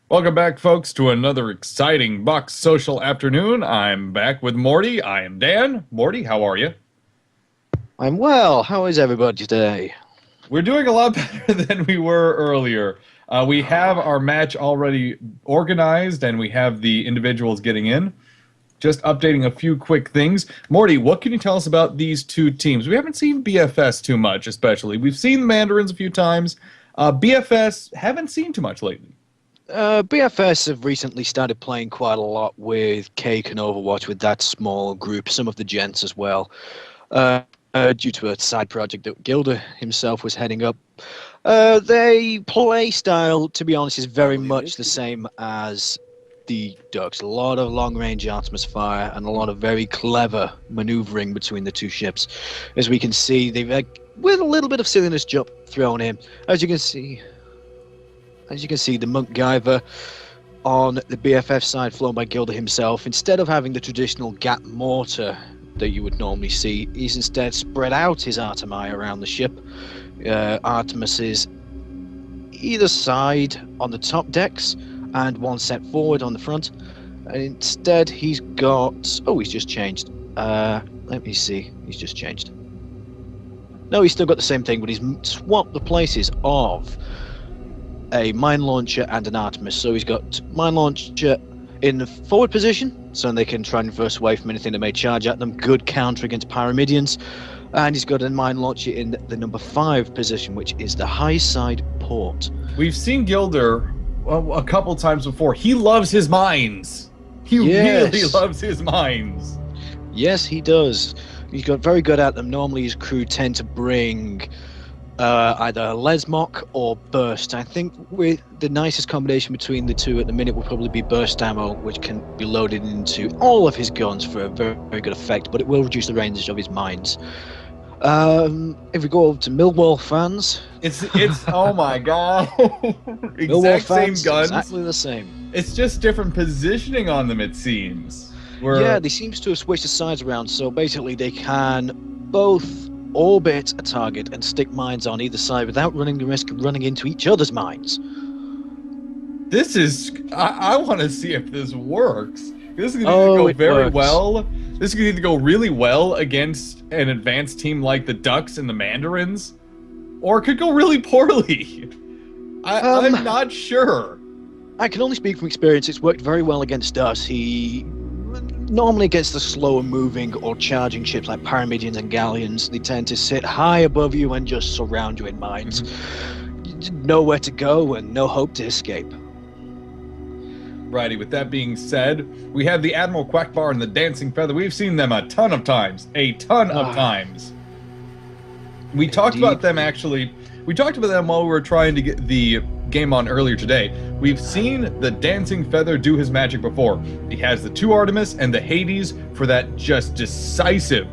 Welcome back, folks, to another exciting Bucks social afternoon. I'm back with Morty. I am Dan. Morty, how are you? I'm well. How is everybody today? We're doing a lot better than we were earlier. We have our match already organized, and we have the individuals getting in. Just updating a few quick things. Morty, what can you tell us about these two teams? We haven't seen BFS too much, especially. We've seen the Mandarins a few times. BFS haven't seen too much lately. BFS have recently started playing quite a lot with Cake and Overwatch with that small group, some of the gents as well, due to a side project that Gilder himself was heading up. Their play style, to be honest, is very much the same as the Ducks. A lot of long-range Artemis fire and a lot of very clever maneuvering between the two ships. As we can see, they've with a little bit of silliness jump thrown in. As you can see, the MacGyver on the BFF side, flown by Gilder himself, instead of having the traditional gap mortar that you would normally see, he's instead spread out his Artemi around the ship. Artemis is either side on the top decks and one set forward on the front. And instead he's got... Oh, he's just changed. Let me see. He's just changed. No, he's still got the same thing, but he's swapped the places of a mine launcher and an Artemis. So he's got mine launcher in the forward position, so they can try and reverse away from anything that may charge at them. Good counter against Pyramidians. And he's got a mine launcher in the number 5 position, which is the high side port. We've seen Gilder a couple times before. He loves his mines. He really loves his mines. Yes, he does. He's got very good at them. Normally his crew tend to bring either Lesmok or Burst. I think with the nicest combination between the two at the minute will probably be Burst ammo, which can be loaded into all of his guns for a very, very good effect, but it will reduce the range of his mines. If we go over to Millwall fans, it's oh my god, Millwall same fans, guns, exactly the same. It's just different positioning on them, it seems. Yeah, they seems to have switched the sides around, so basically they can both orbit a target and stick mines on either side without running the risk of running into each other's mines. This is... I want to see if this works. This is going to go very well. This is going to go really well against an advanced team like the Ducks and the Mandarins, or it could go really poorly. I'm not sure. I can only speak from experience. It's worked very well against us. Normally against the slower moving or charging ships like Pyramidians and Galleons, they tend to sit high above you and just surround you in mines. Nowhere to go and no hope to escape. Righty, with that being said, we have the Admiral Quackbar and the Dancing Feather. We've seen them a ton of times. A ton of times. We talked about them, actually. We talked about them while we were trying to get the game on earlier today. We've seen the Dancing Feather do his magic before. He has the 2 Artemis and the Hades for that just decisive,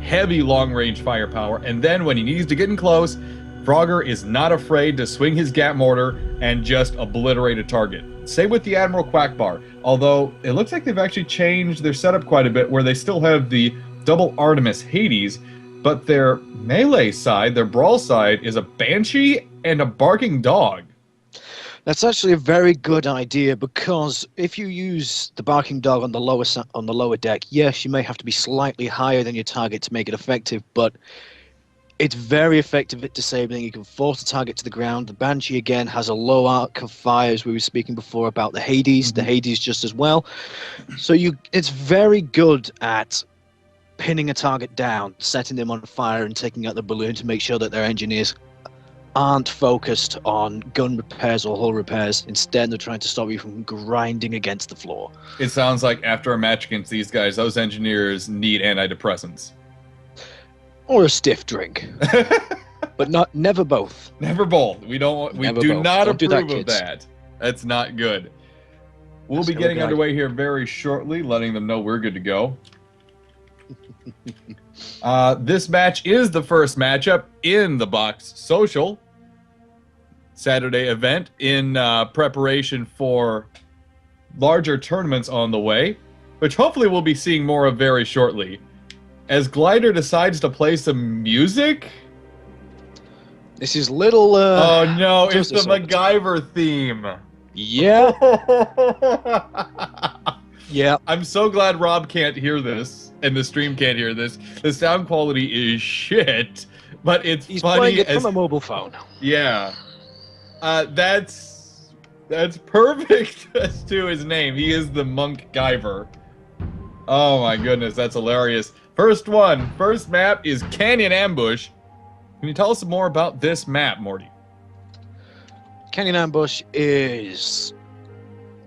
heavy long-range firepower. And then when he needs to get in close, Frogger is not afraid to swing his gap mortar and just obliterate a target. Same with the Admiral Quackbar, although it looks like they've actually changed their setup quite a bit, where they still have the double Artemis Hades, but their melee side, their brawl side, is a Banshee and a Barking Dog. That's actually a very good idea, because if you use the Barking Dog on the lower deck, yes, you may have to be slightly higher than your target to make it effective, but it's very effective at disabling. You can force the target to the ground. The Banshee, again, has a low arc of fire, as we were speaking before about the Hades. The Hades just as well. So it's very good at pinning a target down, setting them on fire, and taking out the balloon to make sure that their engineers aren't focused on gun repairs or hull repairs. Instead, they're trying to stop you from grinding against the floor. It sounds like after a match against these guys, those engineers need antidepressants. Or a stiff drink. But never both. Never both. We do not approve of that. That's not good. We'll be getting underway here very shortly, letting them know we're good to go. This match is the first matchup in the Bucks Social Saturday event in preparation for larger tournaments on the way, which hopefully we'll be seeing more of very shortly. As Glider decides to play some music. This is little... oh no, it's the MacGyver theme. Yeah. Yeah. I'm so glad Rob can't hear this and the stream can't hear this. The sound quality is shit, but it's He's funny playing it as from a mobile phone. yeah. That's perfect as to his name. He is the Monk Guyver. Oh my goodness, that's hilarious. First map is Canyon Ambush. Can you tell us more about this map, Morty? Canyon Ambush is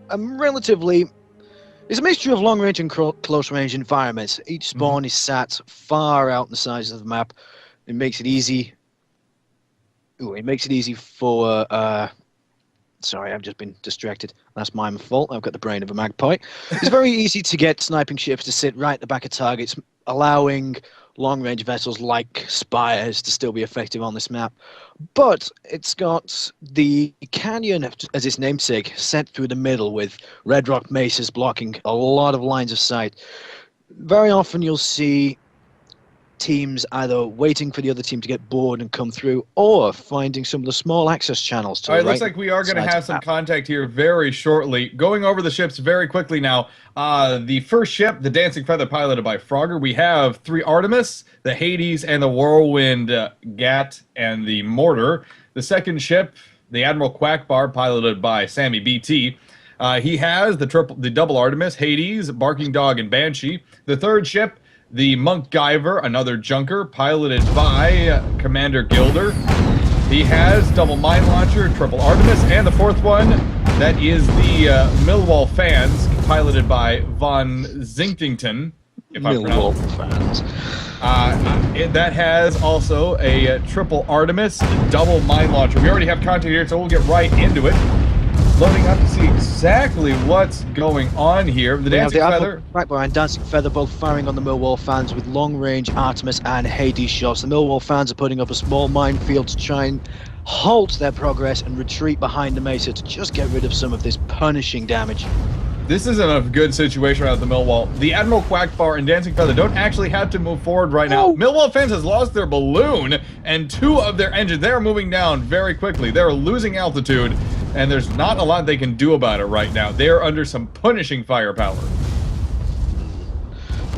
it's a mixture of long-range and close-range environments. Each spawn is sat far out in the sides of the map. It makes it easy. It makes it easy for. Sorry, I've just been distracted. That's my fault. I've got the brain of a magpie. It's very easy to get sniping ships to sit right at the back of targets, allowing long-range vessels like Spires to still be effective on this map. But it's got the canyon, as its namesake, set through the middle with red rock mesas blocking a lot of lines of sight. Very often you'll see teams either waiting for the other team to get bored and come through, or finding some of the small access channels to All right, looks like we are going to have some contact here very shortly. Going over the ships very quickly now. The first ship, the Dancing Feather, piloted by Frogger. We have 3 Artemis, the Hades, and the Whirlwind Gat, and the Mortar. The second ship, the Admiral Quackbar, piloted by Sammy BT. He has the double Artemis, Hades, Barking Dog, and Banshee. The third ship, the Monk Guyver, another junker, piloted by Commander Gilder. He has double mine launcher, triple Artemis, and the fourth one, that is the Millwall Fans, piloted by Von Zinktington, if I'm Millwall Fans. That has also a triple Artemis, double mine launcher. We already have content here, so we'll get right into it. Loading up to see exactly what's going on here. The Dancing Feather. Quackbar and Dancing Feather both firing on the Millwall Fans with long-range Artemis and Hades shots. The Millwall Fans are putting up a small minefield to try and halt their progress and retreat behind the mesa to just get rid of some of this punishing damage. This isn't a good situation around the Millwall. The Admiral Quackbar and Dancing Feather don't actually have to move forward right now. Millwall Fans has lost their balloon and 2 of their engines. They're moving down very quickly. They're losing altitude, and there's not a lot they can do about it right now. They're under some punishing firepower.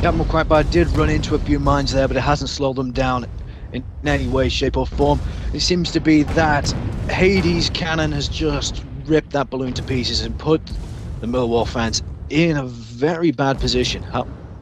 The Admiral Quackbar did run into a few mines there, but it hasn't slowed them down in any way, shape, or form. It seems to be that Hades' cannon has just ripped that balloon to pieces and put the Millwall Fans in a very bad position.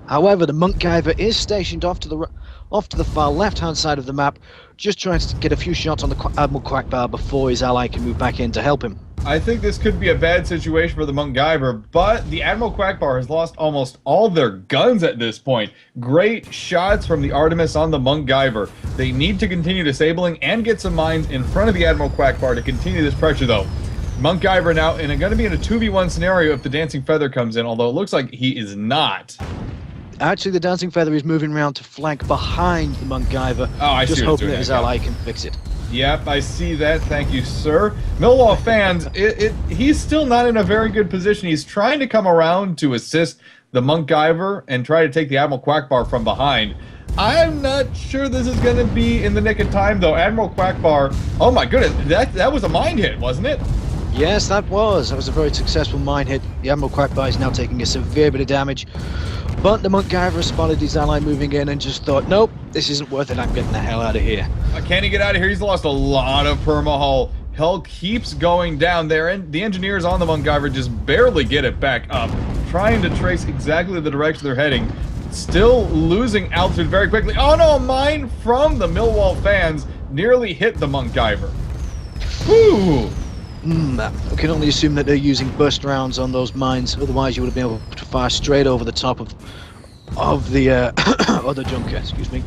However, the Monk Guyver is stationed off to the far left-hand side of the map, just trying to get a few shots on the Admiral Quackbar before his ally can move back in to help him. I think this could be a bad situation for the Monk Guyver, but the Admiral Quackbar has lost almost all their guns at this point. Great shots from the Artemis on the Monk Guyver. They need to continue disabling and get some mines in front of the Admiral Quackbar to continue this pressure, though. Monk Guyver now, and going to be in a 2v1 scenario if the Dancing Feather comes in, although it looks like he is not. Actually, the Dancing Feather is moving around to flank behind the Monk Guyver, just hoping that his ally can fix it. Yep, I see that. Thank you, sir. Millwall Fans, he's still not in a very good position. He's trying to come around to assist the Monk Guyver and try to take the Admiral Quackbar from behind. I'm not sure this is going to be in the nick of time, though. Admiral Quackbar, oh my goodness, that was a mine hit, wasn't it? Yes, that was a very successful mine hit. The Admiral Quackbar is now taking a severe bit of damage, but the Monk Guyver spotted his ally moving in and just thought, nope, this isn't worth it, I'm getting the hell out of here. Can he get out of here? He's lost a lot of perma-hull. Hull keeps going down there, and the engineers on the Monk Guyver just barely get it back up, trying to trace exactly the direction they're heading. Still losing altitude very quickly. Oh no, a mine from the Millwall Fans nearly hit the Monk Guyver. Whew! I can only assume that they're using burst rounds on those mines, otherwise you would have been able to fire straight over the top of the other junker, excuse me.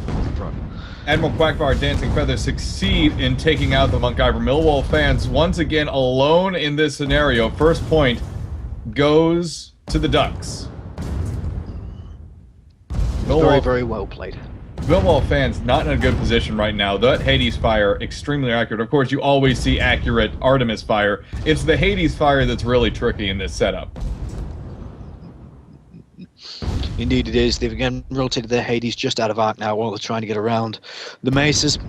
Admiral Quackbar, Dancing Feather succeed in taking out the Monk Guyver. Millwall Fans once again alone in this scenario. First point goes to the Ducks. Very, very well played. Millwall Fans not in a good position right now. That Hades fire, extremely accurate. Of course, you always see accurate Artemis fire. It's the Hades fire that's really tricky in this setup. Indeed it is. They've again rotated their Hades just out of arc now while they're trying to get around the mesas.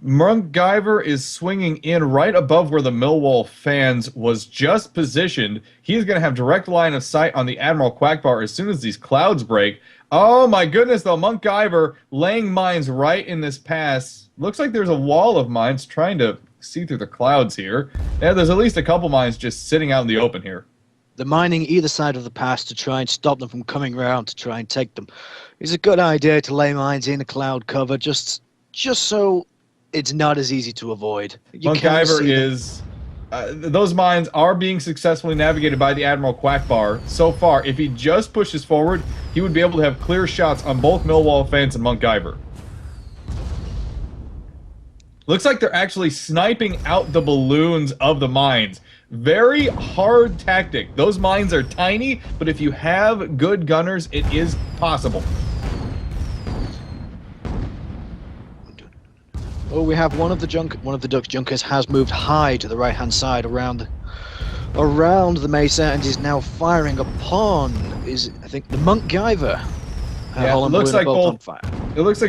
MacGyver is swinging in right above where the Millwall fans was just positioned. He's going to have direct line of sight on the Admiral Quackbar as soon as these clouds break. Oh my goodness, though. MacGyver laying mines right in this pass. Looks like there's a wall of mines trying to see through the clouds here. Yeah, there's at least a couple mines just sitting out in the open here. The mining either side of the pass to try and stop them from coming around to try and take them. It's a good idea to lay mines in the cloud cover just so it's not as easy to avoid. MacGyver is... those mines are being successfully navigated by the Admiral Quackbar so far. If he just pushes forward, he would be able to have clear shots on both Millwall fans and MacGyver. Looks like they're actually sniping out the balloons of the mines. Very hard tactic. Those mines are tiny, but if you have good gunners, it is possible. Oh, we have one of the Ducks junkers has moved high to the right-hand side around the mesa and is now firing upon I think the MacGyver. Yeah, it looks like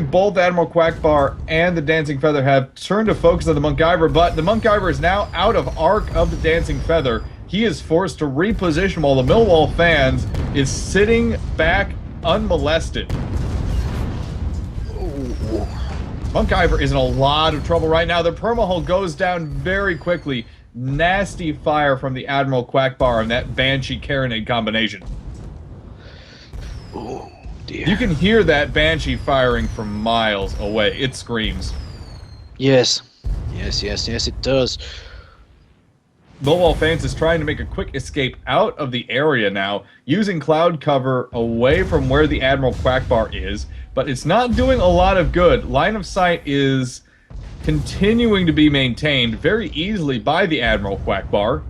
both Admiral Quackbar and the Dancing Feather have turned to focus on the MacGyver, but the MacGyver is now out of arc of the Dancing Feather. He is forced to reposition while the Millwall fans is sitting back unmolested. Ooh. MacGyver is in a lot of trouble right now. The permahull goes down very quickly. Nasty fire from the Admiral Quackbar and that Banshee Carronade combination. Oh, dear. You can hear that Banshee firing from miles away. It screams. Yes, it does. Millwall fans is trying to make a quick escape out of the area now, using cloud cover away from where the Admiral Quackbar is, but it's not doing a lot of good. Line of sight is continuing to be maintained very easily by the Admiral Quackbar.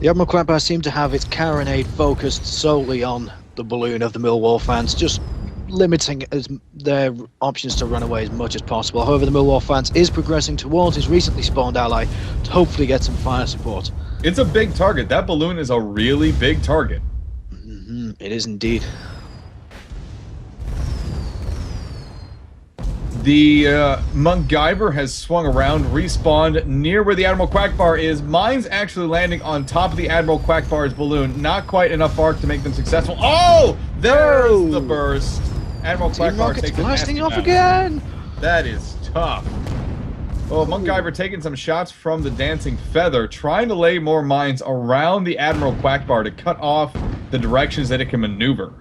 The Admiral Quackbar seemed to have its carronade focused solely on the balloon of the Millwall fans, just limiting their options to run away as much as possible. However, the Millwall fans is progressing towards his recently spawned ally to hopefully get some fire support. It's a big target. That balloon is a really big target. Mm-hmm. It is indeed. The MacGyver has swung around, respawned near where the Admiral Quackbar is. Mines actually landing on top of the Admiral Quackbar's balloon. Not quite enough arc to make them successful. Oh! There's the burst. Admiral Quackbar takes blasting off again. That is tough. Oh, MacGyver taking some shots from the Dancing Feather, trying to lay more mines around the Admiral Quackbar to cut off the directions that it can maneuver.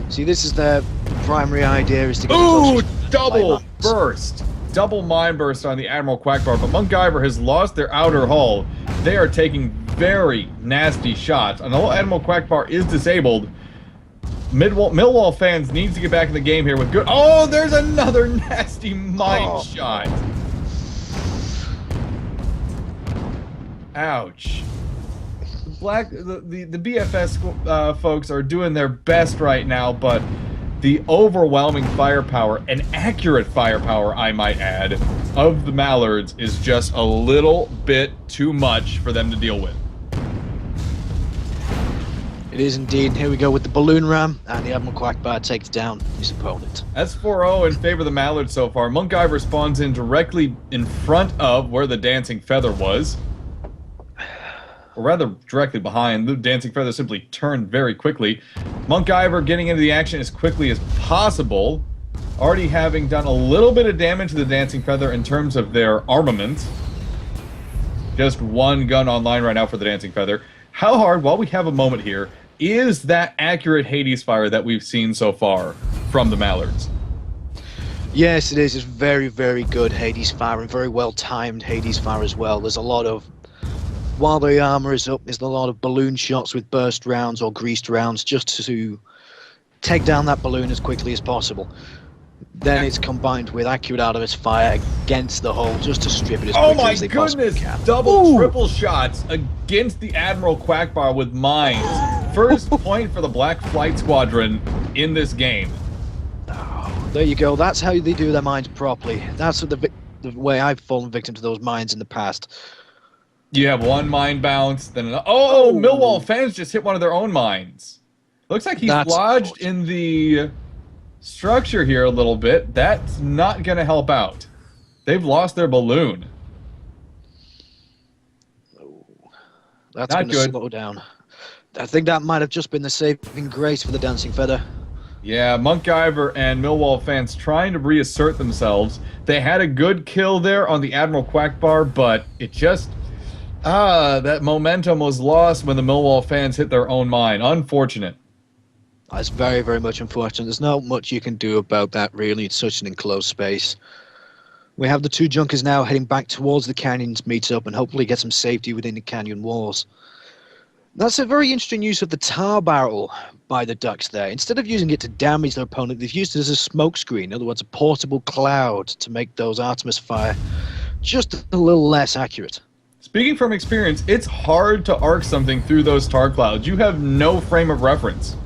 See, this is their primary idea, is to get double burst. Double mine burst on the Admiral Quackbar, but MacGyver has lost their outer hull. They are taking very nasty shots, and the Admiral Quackbar is disabled. Millwall fans needs to get back in the game here with good... Oh, there's another nasty mine shot. Ouch. The BFS folks are doing their best right now, but the overwhelming firepower, and accurate firepower, I might add, of the Mallards is just a little bit too much for them to deal with. It is indeed. Here we go with the balloon ram, and the Admiral Quackbar takes down his opponent. That's 4-0 in favor of the Mallards so far. MacGyver spawns in directly in front of where the Dancing Feather was. Or rather, directly behind. The Dancing Feather simply turned very quickly. MacGyver getting into the action as quickly as possible. Already having done a little bit of damage to the Dancing Feather in terms of their armament. Just one gun online right now for the Dancing Feather. How hard, while we have a moment here, is that accurate Hades fire that we've seen so far from the Mallards? Yes, it is. It's very, very good Hades fire, and very well timed Hades fire as well. There's a lot of... While the armor is up, there's a lot of balloon shots with burst rounds or greased rounds just to take down that balloon as quickly as possible. Then it's combined with accurate out-of-its fire against the hull just to strip it as quickly as they possibly can. Oh my goodness! Double, triple shots against the Admiral Quackbar with mines. First point for the Black Flight Squadron in this game. Oh, there you go. That's how they do their mines properly. That's the way I've fallen victim to those mines in the past. You have one mine bounce, then another. Oh, Millwall fans just hit one of their own mines. Looks like he's lodged in the structure here a little bit. That's not going to help out. They've lost their balloon. That's Not going to good. slow down. I think that might have just been the saving grace for the Dancing Feather. Yeah, Monkgiver and Millwall fans trying to reassert themselves. They had a good kill there on the Admiral Quackbar, but it just... that momentum was lost when the Millwall fans hit their own mine. Unfortunate. That's very, very much unfortunate. There's not much you can do about that, really. It's such an enclosed space. We have the two Junkers now heading back towards the canyons to meet up and hopefully get some safety within the canyon walls. That's a very interesting use of the tar barrel by the Ducks there. Instead of using it to damage their opponent, they've used it as a smokescreen. In other words, a portable cloud to make those Artemis fire just a little less accurate. Speaking from experience, it's hard to arc something through those tar clouds. You have no frame of reference.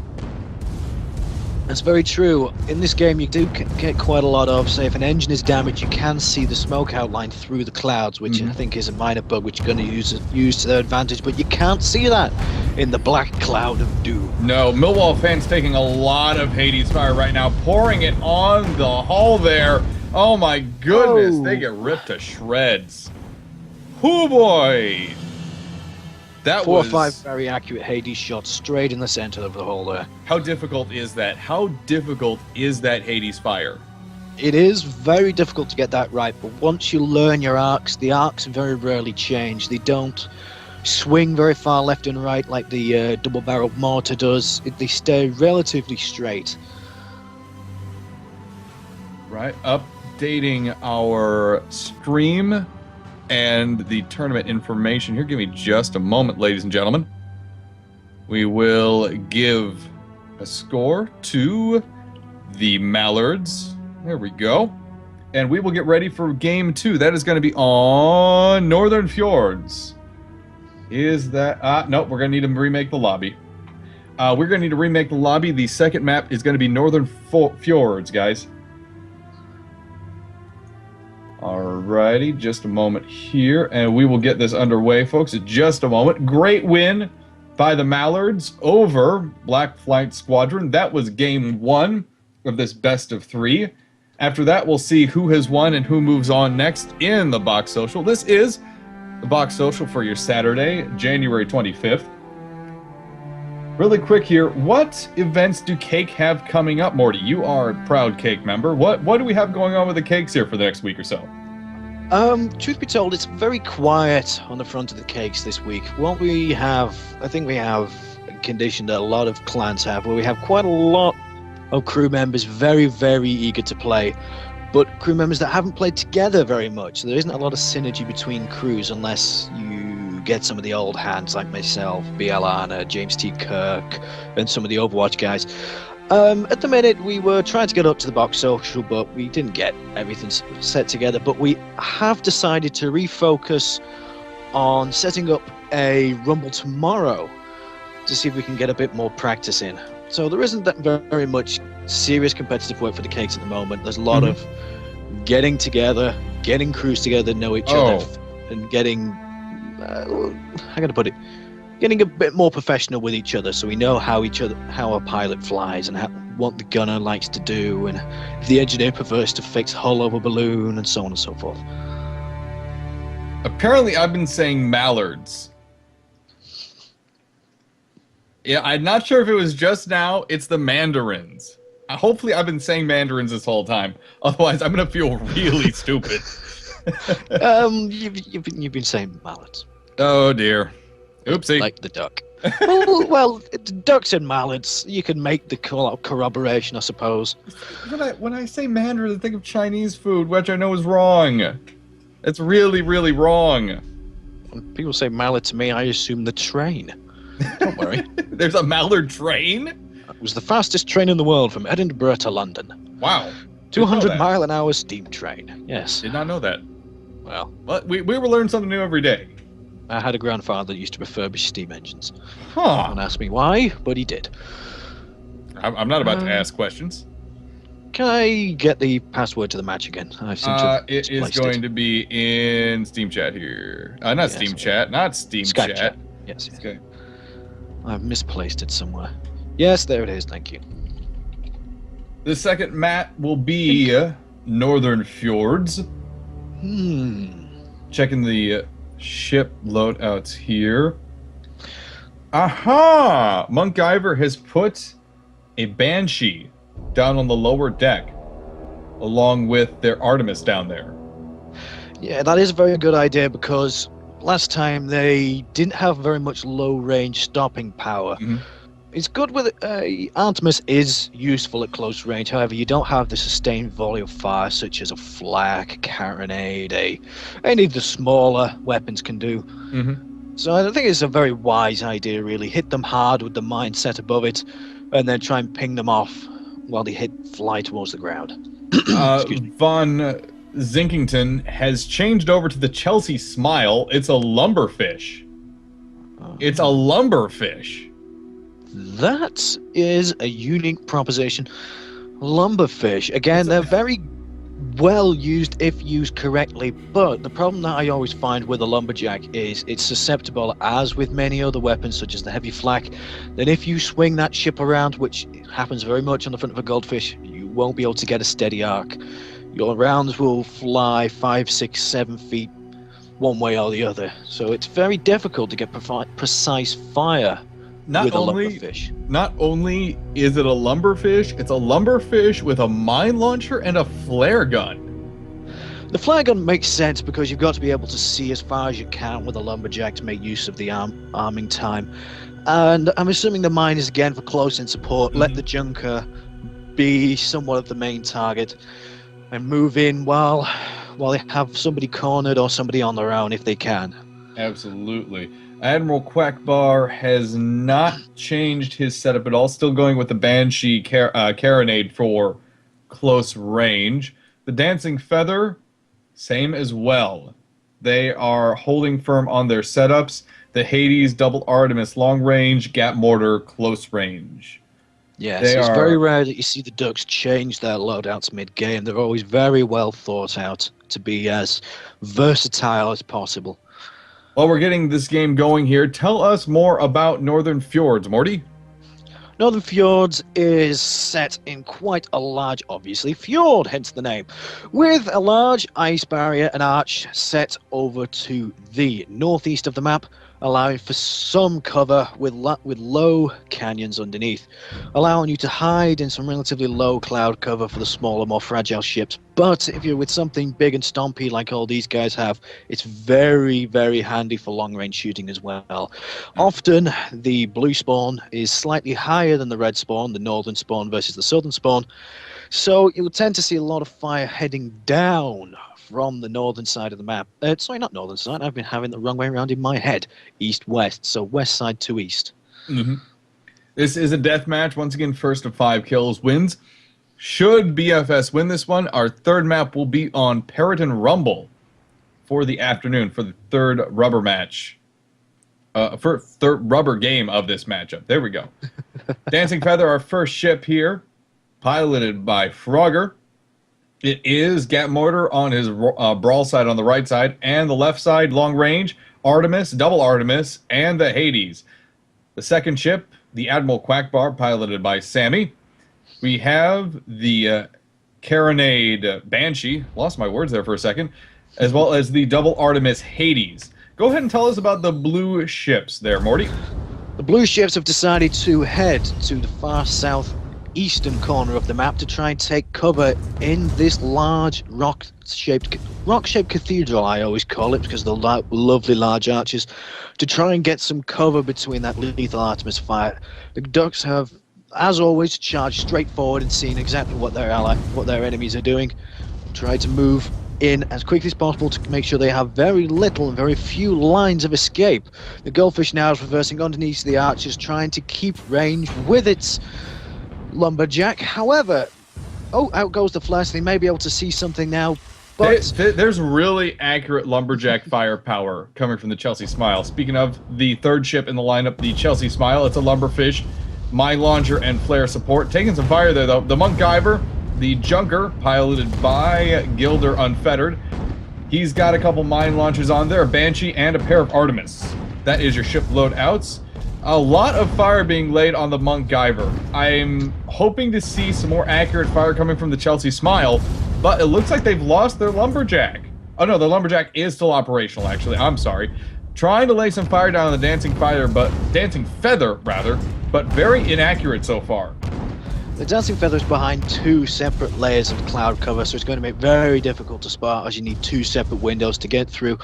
That's very true. In this game, you do get quite a lot of, say, if an engine is damaged, you can see the smoke outline through the clouds, which I think is a minor bug which you're going to use to their advantage, but you can't see that in the black cloud of doom. No, Millwall fans taking a lot of Hades fire right now, pouring it on the hull there. Oh my goodness, They get ripped to shreds. Hoo boy! That 4 was... or 5 very accurate Hades shots straight in the center of the hole there. How difficult is that? How difficult is that Hades fire? It is very difficult to get that right, but once you learn your arcs, the arcs very rarely change. They don't swing very far left and right like the double-barreled mortar does. They stay relatively straight. Right, updating our stream and the tournament information here. Give me just a moment, ladies and gentlemen. We will give a score to the Mallards. There we go. And we will get ready for game 2. That is going to be on Northern Fjords. Is that... nope, we're going to need to remake the lobby. We're going to need to remake the lobby. The second map is going to be Northern Fjords, guys. Alrighty, just a moment here, and we will get this underway, folks, in just a moment. Great win by the Mallards over Black Flight Squadron. That was game 1 of this best of 3. After that, we'll see who has won and who moves on next in the Box Social. This is the Box Social for your Saturday, January 25th. Really quick here, what events do Cake have coming up, Morty? You are a proud Cake member. What do we have going on with the Cakes here for the next week or so? Truth be told, it's very quiet on the front of the Cakes this week. What we have, I think we have a condition that a lot of clans have, where we have quite a lot of crew members very, very eager to play, but crew members that haven't played together very much. So there isn't a lot of synergy between crews unless you get some of the old hands like myself, BLana, James T. Kirk, and some of the Overwatch guys. At the minute, we were trying to get up to the Box Social, but we didn't get everything set together. But we have decided to refocus on setting up a Rumble tomorrow to see if we can get a bit more practice in. So there isn't that very much serious competitive work for the Cakes at the moment. There's a lot of getting together, getting crews together to know each other, and getting, how can I put it, getting a bit more professional with each other, so we know how a pilot flies and what the gunner likes to do, and if the engineer prefers to fix hull over balloon, and so on and so forth. Apparently, I've been saying Mallards. Yeah, I'm not sure if it was just now. It's the Mandarins. Hopefully, I've been saying Mandarins this whole time. Otherwise, I'm gonna feel really stupid. You've been saying mallards. Oh dear. Oopsie. Like the duck. well, ducks and mallards. You can make the corroboration, I suppose. When I say Mandarin, I think of Chinese food, which I know is wrong. It's really, really wrong. When people say mallard to me, I assume the train. Don't worry. There's a Mallard train? It was the fastest train in the world from Edinburgh to London. Wow. 200-mile-an-hour steam train. Yes. Did not know that. Well, we were learning something new every day. I had a grandfather that used to refurbish steam engines. Huh. Don't ask me why, but he did. I'm not about to ask questions. Can I get the password to the match again? I seem to it is going to be in Steam Chat here. Not Steam Chat. Skype chat. Yes. Okay. I've misplaced it somewhere. Yes, there it is. Thank you. The second mat will be Northern Fjords. Checking the ship loadouts here. Aha! Monkgiver has put a Banshee down on the lower deck, along with their Artemis down there. Yeah, that is a very good idea because last time they didn't have very much low-range stopping power. It's good with Artemis is useful at close range. However, you don't have the sustained volley of fire such as a flak, carronade, any of the smaller weapons can do. So I think it's a very wise idea, really. Hit them hard with the mine set above it, and then try and ping them off while they fly towards the ground. Von Zinkington has changed over to the Chelsea Smile. It's a lumberfish. It's a lumberfish. That is a unique proposition. Lumberfish. Again, they're very well used if used correctly, but the problem that I always find with a lumberjack is it's susceptible, as with many other weapons such as the heavy flak, that if you swing that ship around, which happens very much on the front of a goldfish, you won't be able to get a steady arc. Your rounds will fly 5, 6, 7 feet one way or the other, so it's very difficult to get precise fire with a lumberfish. Not only is it a lumberfish, it's a lumberfish with a mine launcher and a flare gun. The flare gun makes sense because you've got to be able to see as far as you can with a lumberjack to make use of the arming time. And I'm assuming the mine is again for close-in support. Let the junker be somewhat of the main target and move in while they have somebody cornered or somebody on their own if they can. Absolutely. Admiral Quackbar has not changed his setup at all, still going with the Banshee carronade for close range. The Dancing Feather, same as well. They are holding firm on their setups. The Hades, Double Artemis, long range, Gap Mortar, close range. Yes, it's very rare that you see the Ducks change their loadouts mid-game. They're always very well thought out to be as versatile as possible. While we're getting this game going here, tell us more about Northern Fjords, Morty. Northern Fjords is set in quite a large, obviously, fjord, hence the name, with a large ice barrier and arch set over to the northeast of the map, allowing for some cover with low canyons underneath, allowing you to hide in some relatively low cloud cover for the smaller, more fragile ships. But if you're with something big and stompy like all these guys have, it's very, very handy for long-range shooting as well. Often, the blue spawn is slightly higher than the red spawn, the northern spawn versus the southern spawn, so you'll tend to see a lot of fire heading down from the northern side of the map. Sorry, not northern side. I've been having the wrong way around in my head. East-west, so west side to east. This is a death match. Once again, first of 5 kills wins. Should BFS win this one, our third map will be on Periton Rumble for the afternoon, for the third rubber match. For third rubber game of this matchup. There we go. Dancing Feather, our first ship here, piloted by Frogger. It is Gap Mortar on his brawl side on the right side, and the left side, long range, Artemis, Double Artemis, and the Hades. The second ship, the Admiral Quackbar, piloted by Sammy. We have the Carronade Banshee, lost my words there for a second, as well as the Double Artemis Hades. Go ahead and tell us about the blue ships there, Morty. The blue ships have decided to head to the far southeastern corner of the map to try and take cover in this large rock-shaped cathedral, I always call it, because of the lovely large arches, to try and get some cover between that lethal Artemis fire. The Ducks have, as always, charged straight forward and seen exactly what their enemies are doing. Try to move in as quickly as possible to make sure they have very little and very few lines of escape. The Goldfish now is reversing underneath the arches, trying to keep range with its lumberjack. However, out goes the flash. They may be able to see something now, but there's really accurate lumberjack firepower coming from the Chelsea Smile. Speaking of the third ship in the lineup, the Chelsea Smile, it's a lumberfish, mine launcher and flare support. Taking some fire there though. The Monkgiver, the Junker, piloted by Gilder Unfettered. He's got a couple mine launchers on there, a Banshee and a pair of Artemis. That is your ship loadouts. A lot of fire being laid on the Monkgiver. I'm hoping to see some more accurate fire coming from the Chelsea Smile, but it looks like they've lost their lumberjack. Oh no, the lumberjack is still operational. Actually, I'm sorry. Trying to lay some fire down on the dancing feather, but very inaccurate so far. The dancing feather is behind two separate layers of cloud cover, so it's going to make it very difficult to spot, as you need two separate windows to get through.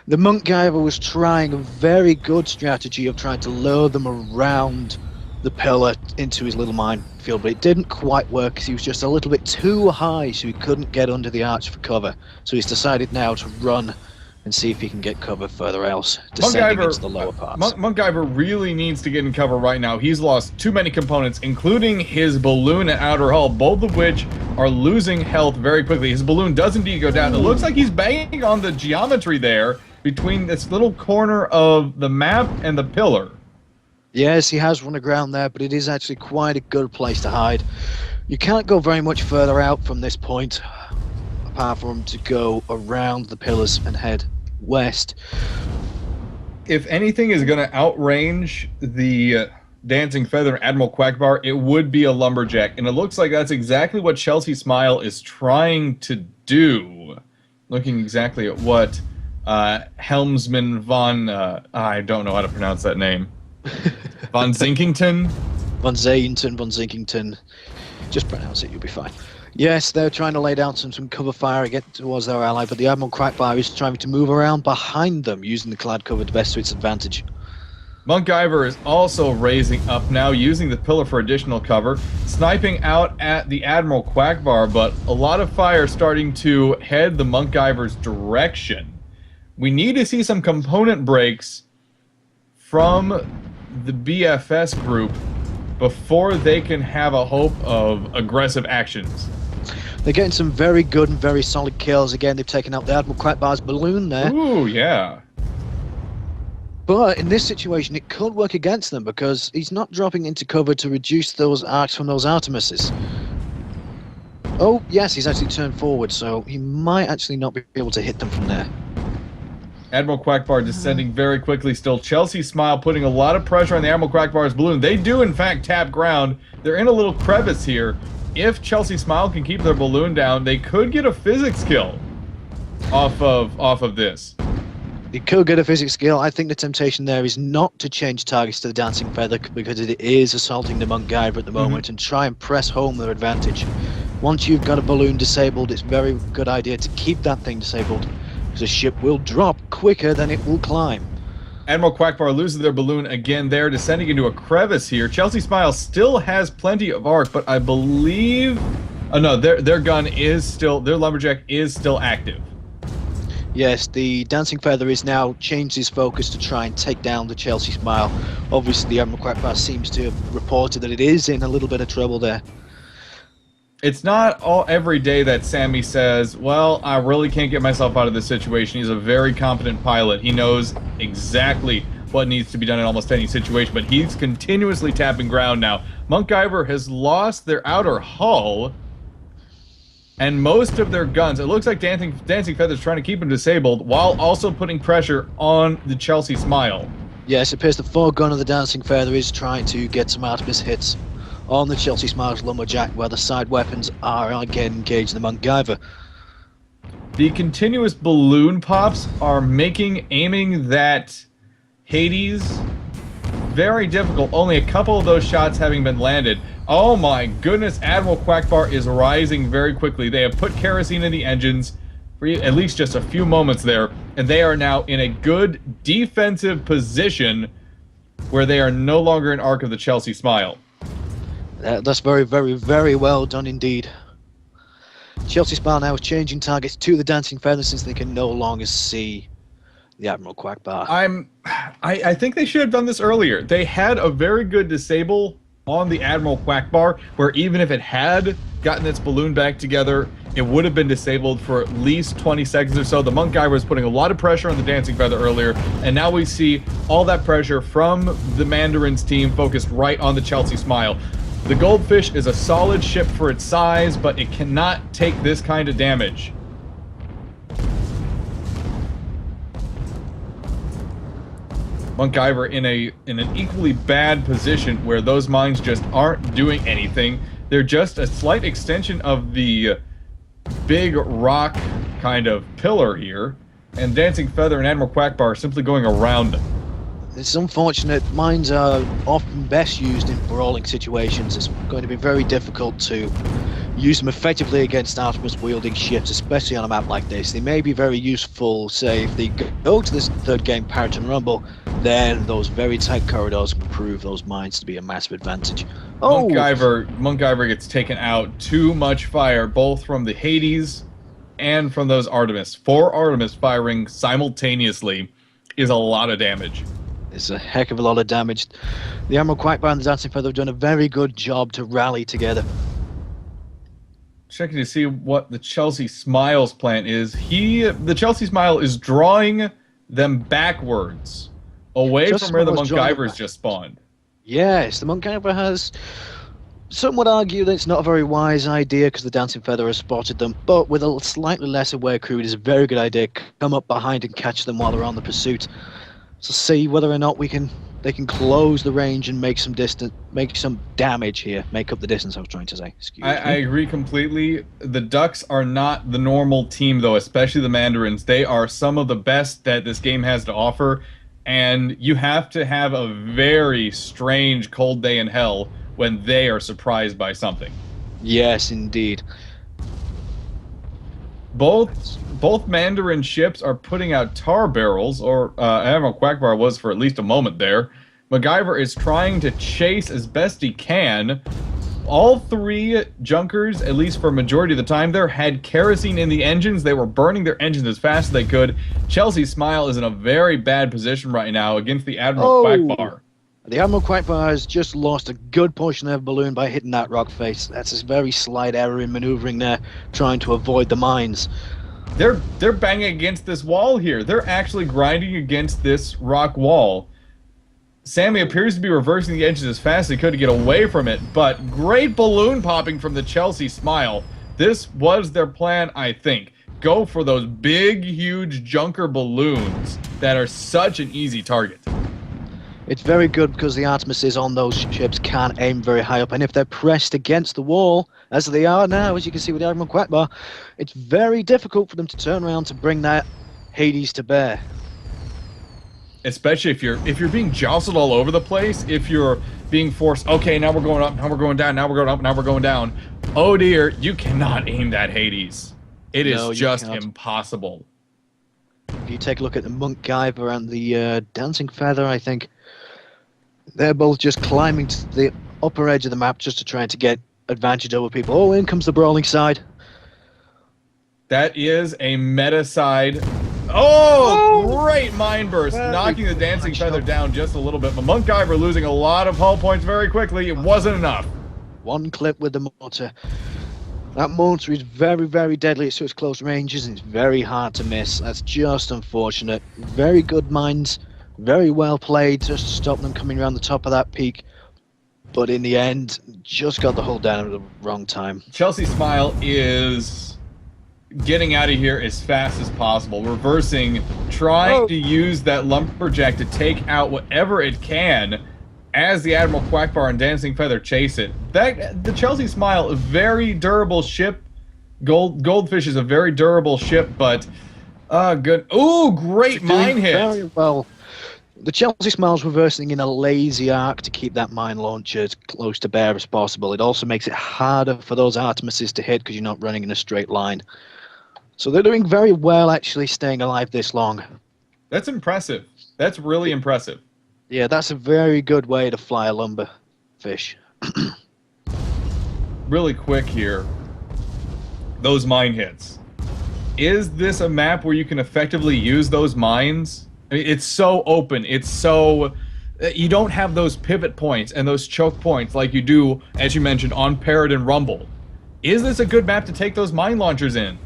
The monk Guyver was trying a very good strategy of trying to lure them around the pillar into his little minefield, but it didn't quite work because he was just a little bit too high, so he couldn't get under the arch for cover. So he's decided now to run and see if he can get cover further else, descending into the lower parts. Monk Guyver really needs to get in cover right now. He's lost too many components, including his balloon and outer hull, both of which are losing health very quickly. His balloon does indeed go down. It looks like he's banging on the geometry there between this little corner of the map and the pillar. Yes, he has run aground there, but it is actually quite a good place to hide. You can't go very much further out from this point, apart from to go around the pillars and head west. If anything is going to outrange the Dancing Feather and Admiral Quackbar, it would be a lumberjack. And it looks like that's exactly what Chelsea Smile is trying to do. Looking exactly at what Helmsman von... I don't know how to pronounce that name. Von Zinkington? Von Zinkington. Just pronounce it, you'll be fine. Yes, they're trying to lay down some cover fire and get towards their ally, but the Admiral Quackbar is trying to move around behind them, using the cloud cover to best to its advantage. Monk Guyver is also raising up now, using the pillar for additional cover, sniping out at the Admiral Quackbar, but a lot of fire starting to head the Monk Guyver's direction. We need to see some component breaks from the BFS group before they can have a hope of aggressive actions. They're getting some very good and very solid kills. Again, they've taken out the Admiral Quackbar's balloon there. Ooh, yeah. But in this situation, it could work against them because he's not dropping into cover to reduce those arcs from those Artemises. Oh, yes, he's actually turned forward, so he might actually not be able to hit them from there. Admiral Quackbar descending very quickly still. Chelsea Smile putting a lot of pressure on the Admiral Quackbar's balloon. They do, in fact, tap ground. They're in a little crevice here. If Chelsea Smile can keep their balloon down, they could get a physics kill off of this. They could get a physics kill. I think the temptation there is not to change targets to the Dancing Feather because it is assaulting the Monk Guyver at the moment and try and press home their advantage. Once you've got a balloon disabled, it's a very good idea to keep that thing disabled because the ship will drop quicker than it will climb. Admiral Quackbar loses their balloon again there, descending into a crevice here. Chelsea Smile still has plenty of arc, but I believe... Oh no, their gun is still... Their lumberjack is still active. Yes, the Dancing Feather is now changed his focus to try and take down the Chelsea Smile. Obviously, the Admiral Quackbar seems to have reported that it is in a little bit of trouble there. It's not every day that Sammy says, well, I really can't get myself out of this situation. He's a very competent pilot. He knows exactly what needs to be done in almost any situation, but he's continuously tapping ground now. Monk Guyver has lost their outer hull and most of their guns. It looks like Dancing Feather's trying to keep him disabled while also putting pressure on the Chelsea Smile. Yes, it appears the foregun of the Dancing Feather is trying to get some Artemis hits on the Chelsea Smile's lumberjack, where the side weapons are again engaged in the Monk Guyver. The continuous balloon pops are making aiming that Hades very difficult. Only a couple of those shots having been landed. Oh my goodness, Admiral Quackbar is rising very quickly. They have put kerosene in the engines for at least just a few moments there, and they are now in a good defensive position where they are no longer in arc of the Chelsea Smile. That's very, very, very well done indeed. Chelsea Smile now is changing targets to the Dancing Feather since they can no longer see the Admiral Quackbar. I think they should have done this earlier. They had a very good disable on the Admiral Quackbar, where even if it had gotten its balloon back together, it would have been disabled for at least 20 seconds or so. The Monk Guyver was putting a lot of pressure on the Dancing Feather earlier, and now we see all that pressure from the Mandarins team focused right on the Chelsea Smile. The Goldfish is a solid ship for its size, but it cannot take this kind of damage. Monk Guyver in an equally bad position where those mines just aren't doing anything. They're just a slight extension of the big rock kind of pillar here, and Dancing Feather and Admiral Quackbar are simply going around them. It's unfortunate. Mines are often best used in brawling situations. It's going to be very difficult to use them effectively against Artemis-wielding ships, especially on a map like this. They may be very useful, say, if they go to this third game Parrot and Rumble, then those very tight corridors can prove those mines to be a massive advantage. Oh! Monkiver gets taken out. Too much fire, both from the Hades and from those Artemis. 4 Artemis firing simultaneously is a lot of damage. It's a heck of a lot of damage. The Admiral Quackbar and the Dancing Feather have done a very good job to rally together. Checking to see what the Chelsea Smile's plan is. The Chelsea Smile is drawing them backwards, away from where the Monkivers just spawned. Yes, the Monkiver has... Some would argue that it's not a very wise idea because the Dancing Feather has spotted them, but with a slightly less aware crew, it is a very good idea. Come up behind and catch them while they're on the pursuit. So see whether or not they can close the range and make some damage here. Make up the distance, I was trying to say. I agree completely. The Ducks are not the normal team, though, especially the Mandarins. They are some of the best that this game has to offer, and you have to have a very strange cold day in hell when they are surprised by something. Yes, indeed. Both Mandarin ships are putting out tar barrels, or Admiral Quackbar was for at least a moment there. MacGyver is trying to chase as best he can. All 3 Junkers, at least for a majority of the time there, had kerosene in the engines. They were burning their engines as fast as they could. Chelsea Smile is in a very bad position right now against the Admiral Quackbar. The Admiral Quackbar has just lost a good portion of their balloon by hitting that rock face. That's a very slight error in maneuvering there, trying to avoid the mines. They're banging against this wall here. They're actually grinding against this rock wall. Sammy appears to be reversing the engines as fast as he could to get away from it, but great balloon popping from the Chelsea Smile. This was their plan, I think. Go for those big, huge Junker balloons that are such an easy target. It's very good because the Artemises on those ships can't aim very high up, and if they're pressed against the wall, as they are now, as you can see with the Admiral Quackbar, it's very difficult for them to turn around to bring that Hades to bear. Especially if you're being jostled all over the place, if you're being forced, okay, now we're going up, now we're going down, now we're going up, now we're going down. Oh dear, you cannot aim that Hades. It is just impossible. If you take a look at the Monkiver and the Dancing Feather, I think they're both just climbing to the upper edge of the map just to try to get advantage over people. Oh, in comes the brawling side. That is a meta side. Oh, great mine burst, knocking the Dancing Feather down just a little bit. But Monkiver losing a lot of hull points very quickly. It wasn't enough. One clip with the mortar. That mortar is very, very deadly at such close ranges, and it's very hard to miss. That's just unfortunate. Very good mines, very well played just to stop them coming around the top of that peak. But in the end, just got the hull down at the wrong time. Chelsea Smile is getting out of here as fast as possible, reversing, trying to use that lumberjack to take out whatever it can as the Admiral Quackbar and Dancing Feather chase it. The Chelsea Smile, a very durable ship. Goldfish is a very durable ship, but good. Ooh, great mine hit. Very well. The Chelsea Smile's reversing in a lazy arc to keep that mine launcher as close to bear as possible. It also makes it harder for those Artemises to hit because you're not running in a straight line. So they're doing very well, actually, staying alive this long. That's impressive. That's really impressive. Yeah, that's a very good way to fly a lumber fish. Really quick here. Those mine hits. Is this a map where you can effectively use those mines? I mean, it's so open. It's so... You don't have those pivot points and those choke points like you do, as you mentioned, on Parrot and Rumble. Is this a good map to take those mine launchers in?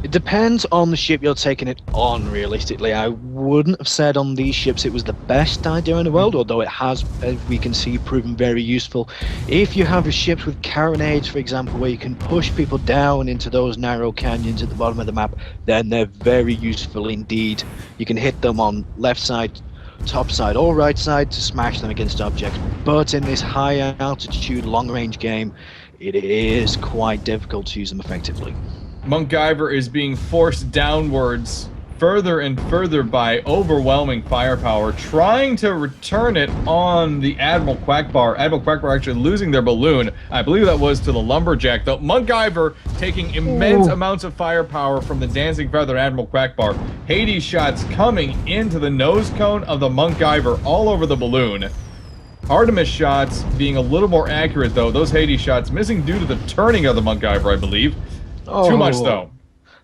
It depends on the ship you're taking it on, realistically. I wouldn't have said on these ships it was the best idea in the world, although it has, as we can see, proven very useful. If you have ships with carronades, for example, where you can push people down into those narrow canyons at the bottom of the map, then they're very useful indeed. You can hit them on left side, top side, or right side to smash them against objects. But in this high altitude, long range game, it is quite difficult to use them effectively. MacGyver is being forced downwards further and further by overwhelming firepower, trying to return it on the Admiral Quackbar. Admiral Quackbar actually losing their balloon. I believe that was to the Lumberjack, though. MacGyver taking immense amounts of firepower from the Dancing Feather Admiral Quackbar. Hades shots coming into the nose cone of the MacGyver all over the balloon. Artemis shots being a little more accurate, though. Those Hades shots missing due to the turning of the MacGyver, I believe. Too much, though.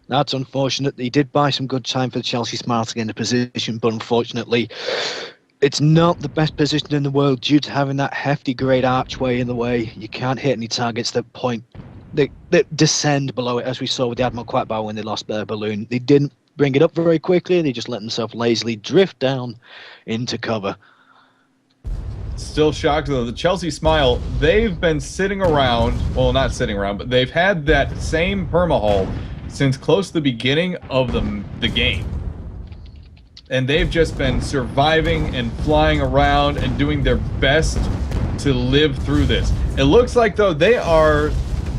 That's unfortunate. He did buy some good time for Chelsea Smile to get into position, but unfortunately, it's not the best position in the world due to having that hefty great archway in the way. You can't hit any targets that descend below it, as we saw with the Admiral Quackbar when they lost their balloon. They didn't bring it up very quickly. They just let themselves lazily drift down into cover. Still shocked, though. The Chelsea Smile, they've been sitting around, well, not sitting around, but they've had that same permahull since close to the beginning of the game. And they've just been surviving and flying around and doing their best to live through this. It looks like, though, they are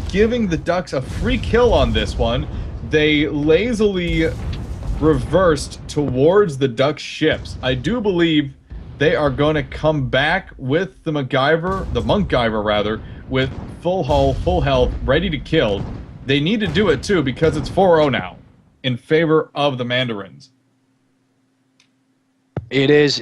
giving the Ducks a free kill on this one. They lazily reversed towards the Ducks' ships. I do believe they are going to come back with the MacGyver rather, with full hull, full health, ready to kill. They need to do it, too, because it's 4-0 now in favor of the Mandarins. It is.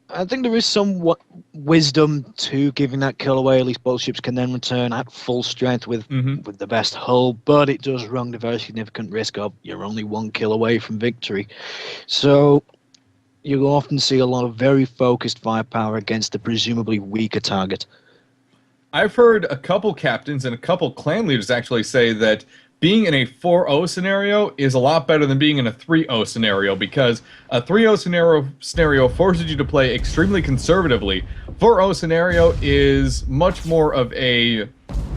I think there is some wisdom to giving that kill away. At least both ships can then return at full strength with the best hull, but it does run the very significant risk of you're only one kill away from victory. So you'll often see a lot of very focused firepower against a presumably weaker target. I've heard a couple captains and a couple clan leaders actually say that being in a 4-0 scenario is a lot better than being in a 3-0 scenario, because a 3-0 scenario forces you to play extremely conservatively. 4-0 scenario is much more of a,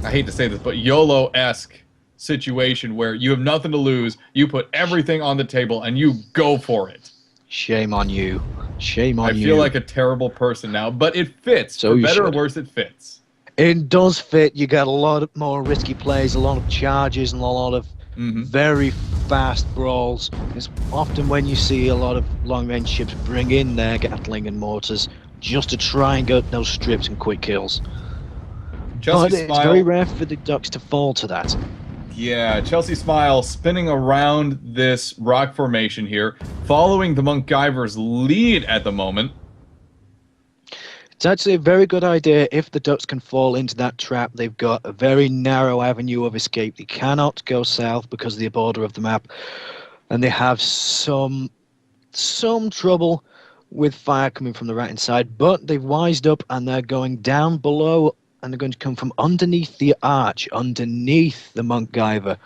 I hate to say this, but YOLO-esque situation where you have nothing to lose, you put everything on the table, and you go for it. Shame on you. Shame on you. I feel like a terrible person now, but it fits. So for better or worse, it fits. It does fit. You got a lot more risky plays, a lot of charges, and a lot of very fast brawls. It's often when you see a lot of long-range ships bring in their Gatling and mortars just to try and get those strips and quick kills. But it's very rare for the Ducks to fall to that. Yeah, Chelsea Smile spinning around this rock formation here, following the MacGyver's lead at the moment. It's actually a very good idea if the Ducks can fall into that trap. They've got a very narrow avenue of escape. They cannot go south because of the border of the map, and they have some trouble with fire coming from the right-hand side, but they've wised up and they're going down below, and they're going to come from underneath the arch, underneath the MacGyver.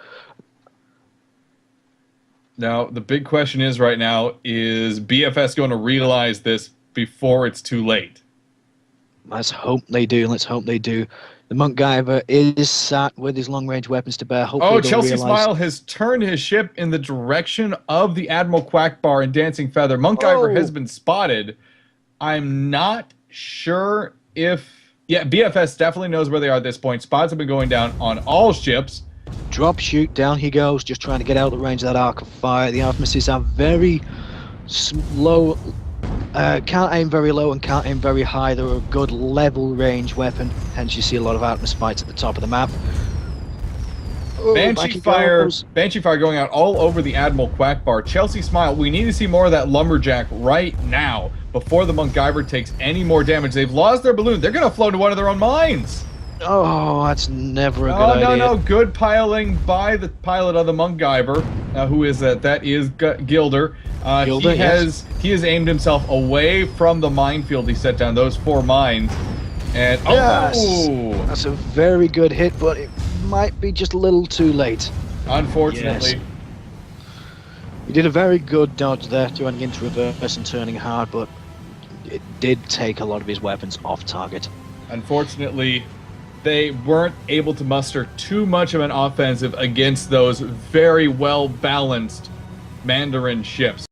Now, the big question is right now, is BFS going to realize this before it's too late? Let's hope they do. Let's hope they do. The MacGyver is sat with his long-range weapons to bear. Hopefully Chelsea Smile has turned his ship in the direction of the Admiral Quackbar and Dancing Feather. MacGyver has been spotted. I'm not sure if... Yeah, BFS definitely knows where they are at this point. Spots have been going down on all ships. Drop, shoot, down he goes, just trying to get out of the range of that arc of fire. The Artemises are very slow... can't aim very low and can't aim very high. They're a good level range weapon, hence you see a lot of Artemis fights at the top of the map. Banshee fire going out all over the Admiral Quackbar. Chelsea Smile, we need to see more of that Lumberjack right now before the MacGyver takes any more damage. They've lost their balloon. They're going to flow into one of their own mines. Oh, that's never a good idea. No. Good piling by the pilot of the MacGyver. Who is that? That is Gilder. He has aimed himself away from the minefield he set down, those 4 mines. And that's a very good hit, but it might be just a little too late. Unfortunately. Yes. He did a very good dodge there, throwing into reverse and turning hard, but it did take a lot of his weapons off target. Unfortunately, they weren't able to muster too much of an offensive against those very well-balanced Mandarin ships.